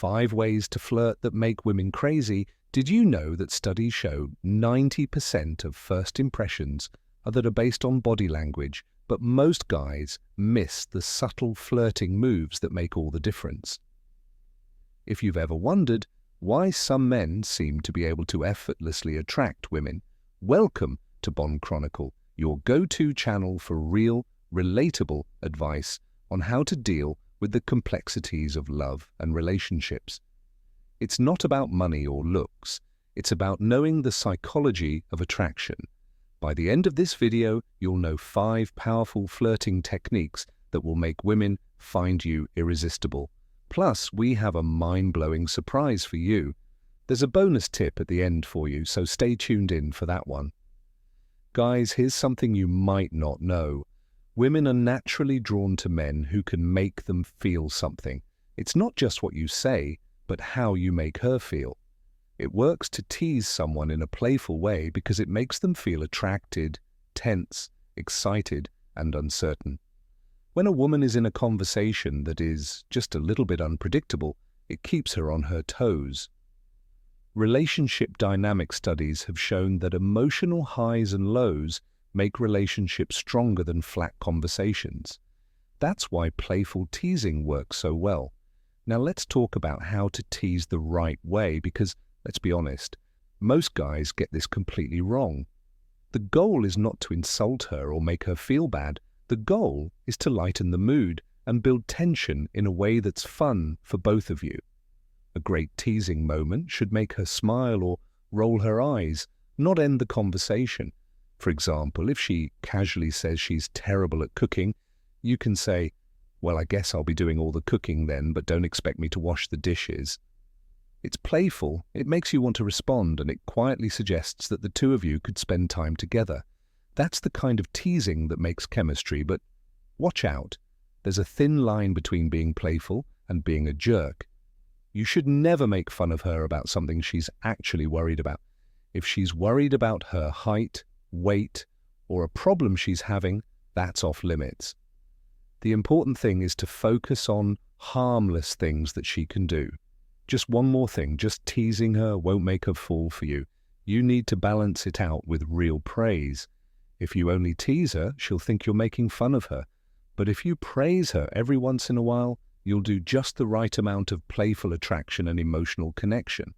5 ways to flirt that make women crazy. Did you know that studies show 90% of first impressions are based on body language, but most guys miss the subtle flirting moves that make all the difference? If you've ever wondered why some men seem to be able to effortlessly attract women, welcome to Bond Chronicle, your go-to channel for real, relatable advice on how to deal with the complexities of love and relationships. It's not about money or looks, it's about knowing the psychology of attraction. By the end of this video, you'll know 5 powerful flirting techniques that will make women find you irresistible. Plus, we have a mind-blowing surprise for you. There's a bonus tip at the end for you, so stay tuned in for that one. Guys, here's something you might not know. Women are naturally drawn to men who can make them feel something. It's not just what you say, but how you make her feel. It works to tease someone in a playful way because it makes them feel attracted, tense, excited, and uncertain. When a woman is in a conversation that is just a little bit unpredictable, it keeps her on her toes. Relationship dynamic studies have shown that emotional highs and lows make relationships stronger than flat conversations. That's why playful teasing works so well. Now let's talk about how to tease the right way because, let's be honest, most guys get this completely wrong. The goal is not to insult her or make her feel bad. The goal is to lighten the mood and build tension in a way that's fun for both of you. A great teasing moment should make her smile or roll her eyes, not end the conversation. For example, if she casually says she's terrible at cooking, you can say, "Well, I guess I'll be doing all the cooking then, but don't expect me to wash the dishes." It's playful, it makes you want to respond, and it quietly suggests that the two of you could spend time together. That's the kind of teasing that makes chemistry, but watch out. There's a thin line between being playful and being a jerk. You should never make fun of her about something she's actually worried about. If she's worried about her height, weight, or a problem she's having, that's off limits. The important thing is to focus on harmless things that she can do. Just one more thing, just teasing her won't make her fall for you. You need to balance it out with real praise. If you only tease her, she'll think you're making fun of her. But if you praise her every once in a while, you'll do just the right amount of playful attraction and emotional connection.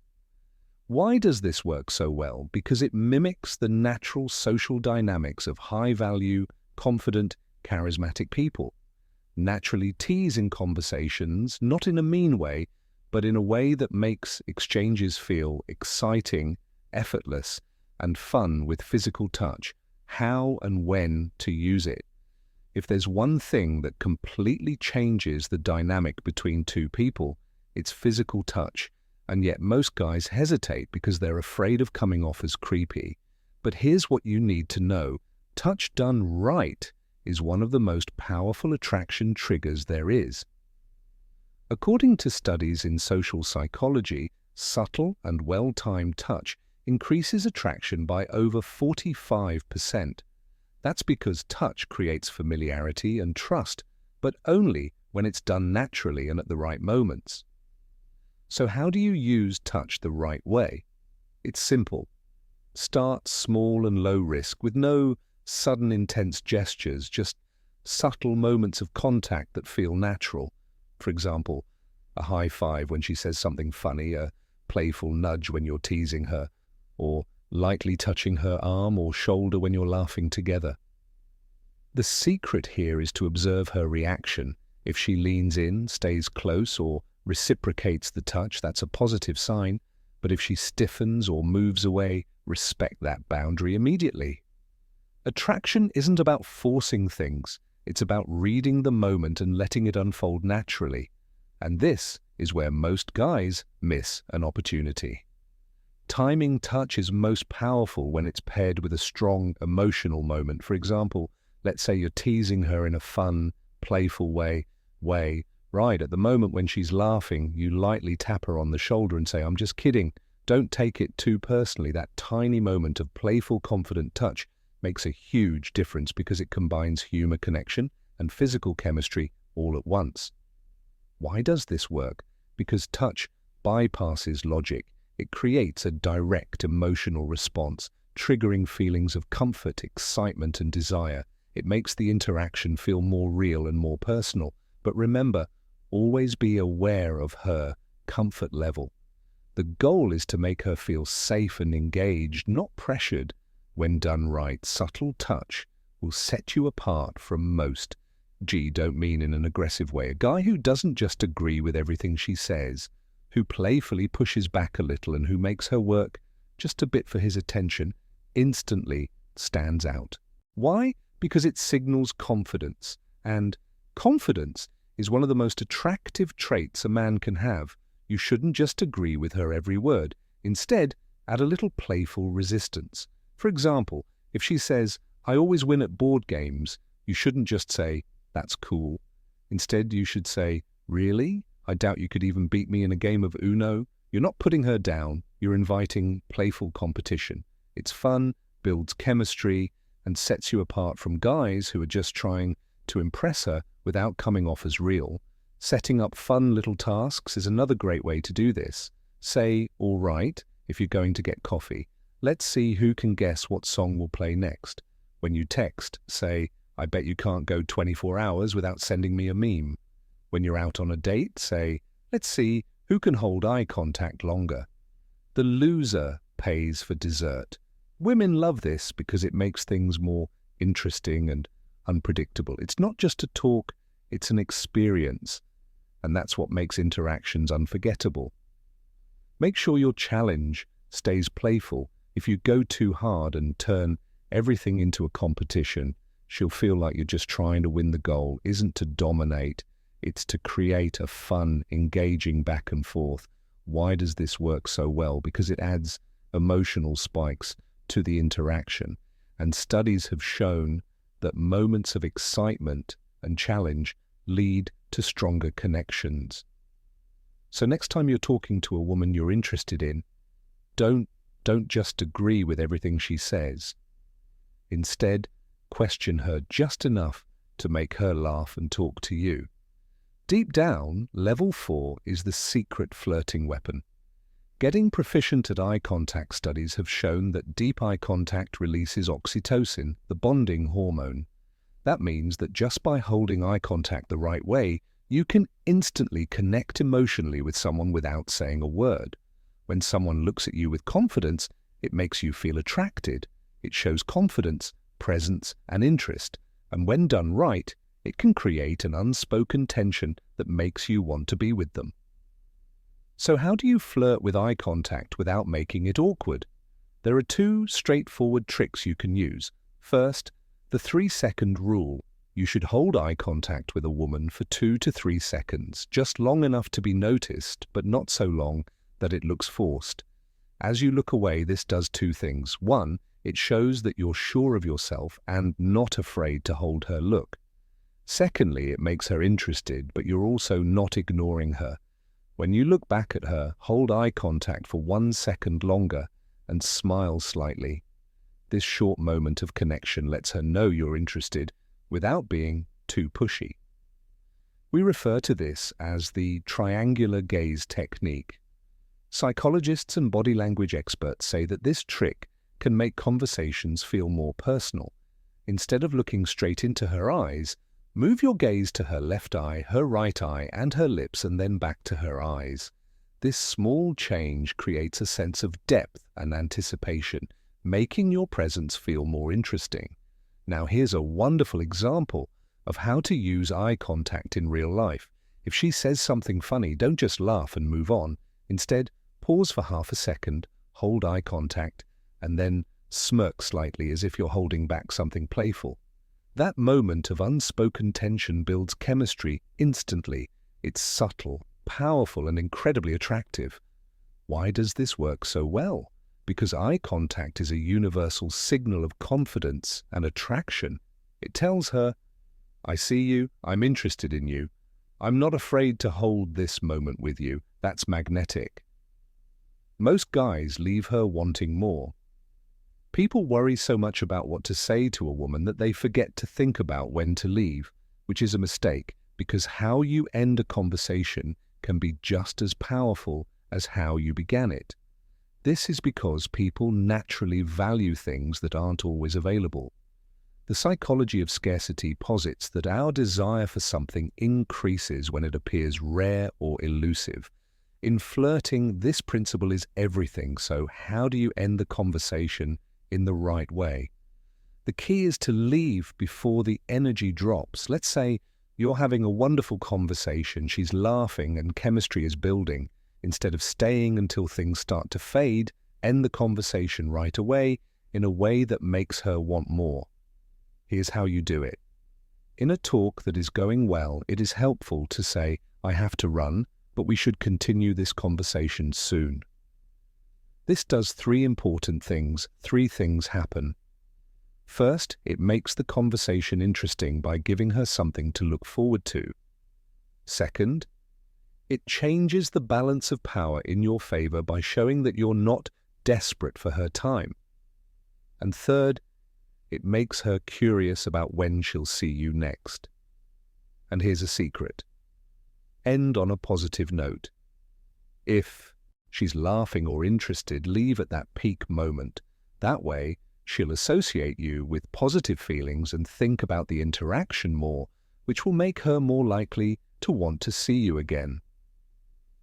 Why does this work so well? Because it mimics the natural social dynamics of high-value, confident, charismatic people. Naturally tease in conversations, not in a mean way, but in a way that makes exchanges feel exciting, effortless, and fun with physical touch. How and when to use it. If there's one thing that completely changes the dynamic between two people, it's physical touch. And yet most guys hesitate because they're afraid of coming off as creepy. But here's what you need to know. Touch done right is one of the most powerful attraction triggers there is. According to studies in social psychology, subtle and well-timed touch increases attraction by over 45%. That's because touch creates familiarity and trust, but only when it's done naturally and at the right moments. So how do you use touch the right way? It's simple. Start small and low risk with no sudden intense gestures, just subtle moments of contact that feel natural. For example, a high five when she says something funny, a playful nudge when you're teasing her, or lightly touching her arm or shoulder when you're laughing together. The secret here is to observe her reaction. If she leans in, stays close, or reciprocates the touch, that's a positive sign. But if she stiffens or moves away, respect that boundary immediately. Attraction isn't about forcing things. It's about reading the moment and letting it unfold naturally. And this is where most guys miss an opportunity. Timing touch is most powerful when it's paired with a strong emotional moment. For example, let's say you're teasing her in a fun, playful way. Right, at the moment when she's laughing, you lightly tap her on the shoulder and say, "I'm just kidding." Don't take it too personally. That tiny moment of playful, confident touch makes a huge difference because it combines humor, connection, and physical chemistry all at once. Why does this work? because touch bypasses logic. It creates a direct emotional response, triggering feelings of comfort, excitement, and desire. It makes the interaction feel more real and more personal. But remember, always be aware of her comfort level. The goal is to make her feel safe and engaged, not pressured. When done right, subtle touch will set you apart from most. Don't mean in an aggressive way. A guy who doesn't just agree with everything she says, who playfully pushes back a little and who makes her work just a bit for his attention, instantly stands out. Why? Because it signals confidence. And confidence is one of the most attractive traits a man can have. You shouldn't just agree with her every word. Instead, add a little playful resistance. For example, if she says, "I always win at board games," you shouldn't just say, "That's cool." Instead, you should say, "Really? I doubt you could even beat me in a game of Uno." You're not putting her down, you're inviting playful competition. It's fun, builds chemistry, and sets you apart from guys who are just trying to impress her without coming off as real. Setting up fun little tasks is another great way to do this. Say, "All right," if you're going to get coffee. Let's see who can guess what song will play next. When you text, say, "I bet you can't go 24 hours without sending me a meme." When you're out on a date, say, "Let's see who can hold eye contact longer." The loser pays for dessert. Women love this because it makes things more interesting and unpredictable. It's not just a talk, it's an experience. And that's what makes interactions unforgettable. Make sure your challenge stays playful. If you go too hard and turn everything into a competition, she'll feel like you're just trying to win. The goal isn't to dominate, it's to create a fun, engaging back and forth. Why does this work so well? Because it adds emotional spikes to the interaction. And studies have shown that moments of excitement and challenge lead to stronger connections. So next time you're talking to a woman you're interested in, don't just agree with everything she says. Instead, question her just enough to make her laugh and talk to you. Deep down, level 4 is the secret flirting weapon. Getting proficient at eye contact studies have shown that deep eye contact releases oxytocin, the bonding hormone. That means that just by holding eye contact the right way, you can instantly connect emotionally with someone without saying a word. When someone looks at you with confidence, it makes you feel attracted. It shows confidence, presence, and interest. And when done right, it can create an unspoken tension that makes you want to be with them. So how do you flirt with eye contact without making it awkward? There are 2 straightforward tricks you can use. First, the 3-second rule. You should hold eye contact with a woman for 2 to 3 seconds, just long enough to be noticed, but not so long that it looks forced. As you look away, this does 2 things. 1, it shows that you're sure of yourself and not afraid to hold her look. Secondly, it makes her interested, but you're also not ignoring her. When you look back at her, hold eye contact for 1 second longer and smile slightly. This short moment of connection lets her know you're interested without being too pushy. We refer to this as the triangular gaze technique. Psychologists and body language experts say that this trick can make conversations feel more personal. Instead of looking straight into her eyes, move your gaze to her left eye, her right eye, and her lips, and then back to her eyes. This small change creates a sense of depth and anticipation, making your presence feel more interesting. Now here's a wonderful example of how to use eye contact in real life. If she says something funny, don't just laugh and move on. Instead, pause for half a second, hold eye contact, and then smirk slightly as if you're holding back something playful. That moment of unspoken tension builds chemistry instantly. It's subtle, powerful, and incredibly attractive. Why does this work so well? Because eye contact is a universal signal of confidence and attraction. It tells her, "I see you, I'm interested in you. I'm not afraid to hold this moment with you." That's magnetic. Most guys leave her wanting more. People worry so much about what to say to a woman that they forget to think about when to leave, which is a mistake, because how you end a conversation can be just as powerful as how you began it. This is because people naturally value things that aren't always available. The psychology of scarcity posits that our desire for something increases when it appears rare or elusive. In flirting, this principle is everything, so how do you end the conversation in the right way? The key is to leave before the energy drops. Let's say you're having a wonderful conversation, she's laughing and chemistry is building. Instead of staying until things start to fade, end the conversation right away in a way that makes her want more. Here's how you do it. In a talk that is going well, it is helpful to say, "I have to run, but we should continue this conversation soon." This does three important things. Three things happen. First, it makes the conversation interesting by giving her something to look forward to. Second, it changes the balance of power in your favor by showing that you're not desperate for her time. And third, it makes her curious about when she'll see you next. And here's a secret. End on a positive note. If she's laughing or interested, leave at that peak moment. That way, she'll associate you with positive feelings and think about the interaction more, which will make her more likely to want to see you again.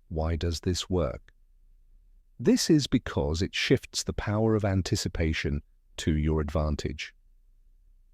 Why does this work? This is because it shifts the power of anticipation to your advantage.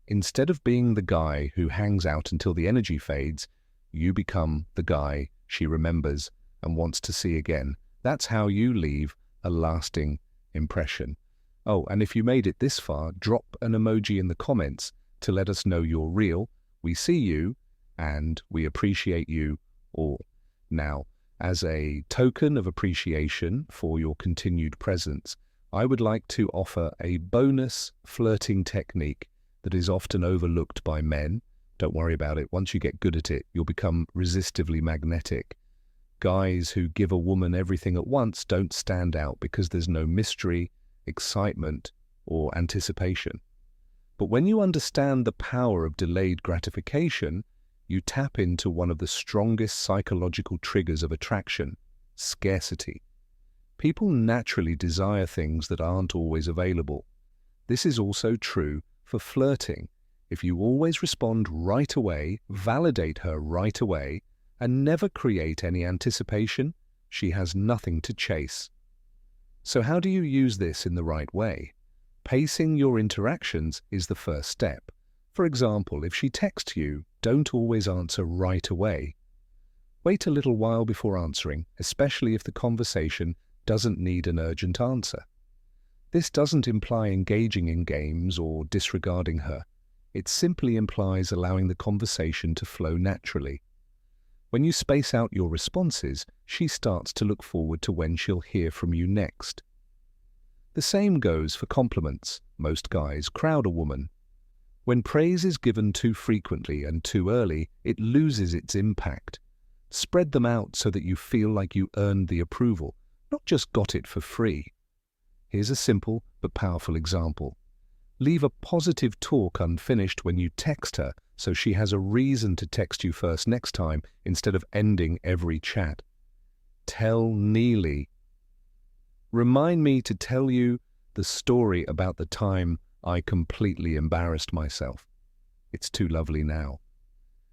Instead of being the guy who hangs out until the energy fades, you become the guy she remembers and wants to see again. That's how you leave a lasting impression. Oh, and if you made it this far, drop an emoji in the comments to let us know you're real. We see you, and we appreciate you all. Now, as a token of appreciation for your continued presence, I would like to offer a bonus flirting technique that is often overlooked by men. Don't worry about it. Once you get good at it, you'll become resistively magnetic. Guys who give a woman everything at once don't stand out because there's no mystery, excitement, or anticipation. But when you understand the power of delayed gratification, you tap into one of the strongest psychological triggers of attraction: scarcity. People naturally desire things that aren't always available. This is also true for flirting. If you always respond right away, validate her right away, and never create any anticipation, she has nothing to chase. So how do you use this in the right way? Pacing your interactions is the first step. For example, if she texts you, don't always answer right away. Wait a little while before answering, especially if the conversation doesn't need an urgent answer. This doesn't imply engaging in games or disregarding her. It simply implies allowing the conversation to flow naturally. When you space out your responses, she starts to look forward to when she'll hear from you next. The same goes for compliments. Most guys crowd a woman. When praise is given too frequently and too early, it loses its impact. Spread them out so that you feel like you earned the approval, not just got it for free. Here's a simple but powerful example. Leave a positive talk unfinished when you text her so she has a reason to text you first next time instead of ending every chat. Tell Neely. Remind me to tell you the story about the time I completely embarrassed myself. It's too lovely now.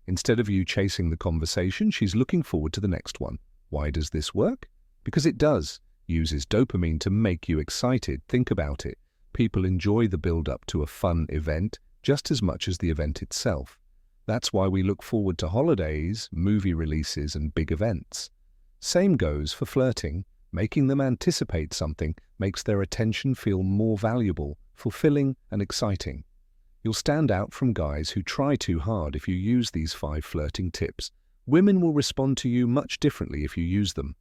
Instead of you chasing the conversation, she's looking forward to the next one. Why does this work? Because it does. Uses dopamine to make you excited. Think about it. People enjoy the build-up to a fun event just as much as the event itself. That's why we look forward to holidays, movie releases, and big events. Same goes for flirting. Making them anticipate something makes their attention feel more valuable, fulfilling, and exciting. You'll stand out from guys who try too hard if you use these 5 flirting tips. Women will respond to you much differently if you use them.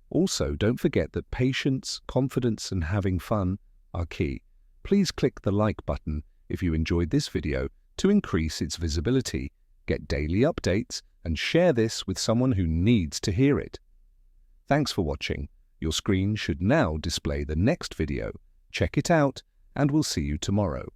Also, don't forget that patience, confidence, and having fun are key. Please click the like button if you enjoyed this video to increase its visibility, get daily updates, and share this with someone who needs to hear it. Thanks for watching. Your screen should now display the next video. Check it out, and we'll see you tomorrow.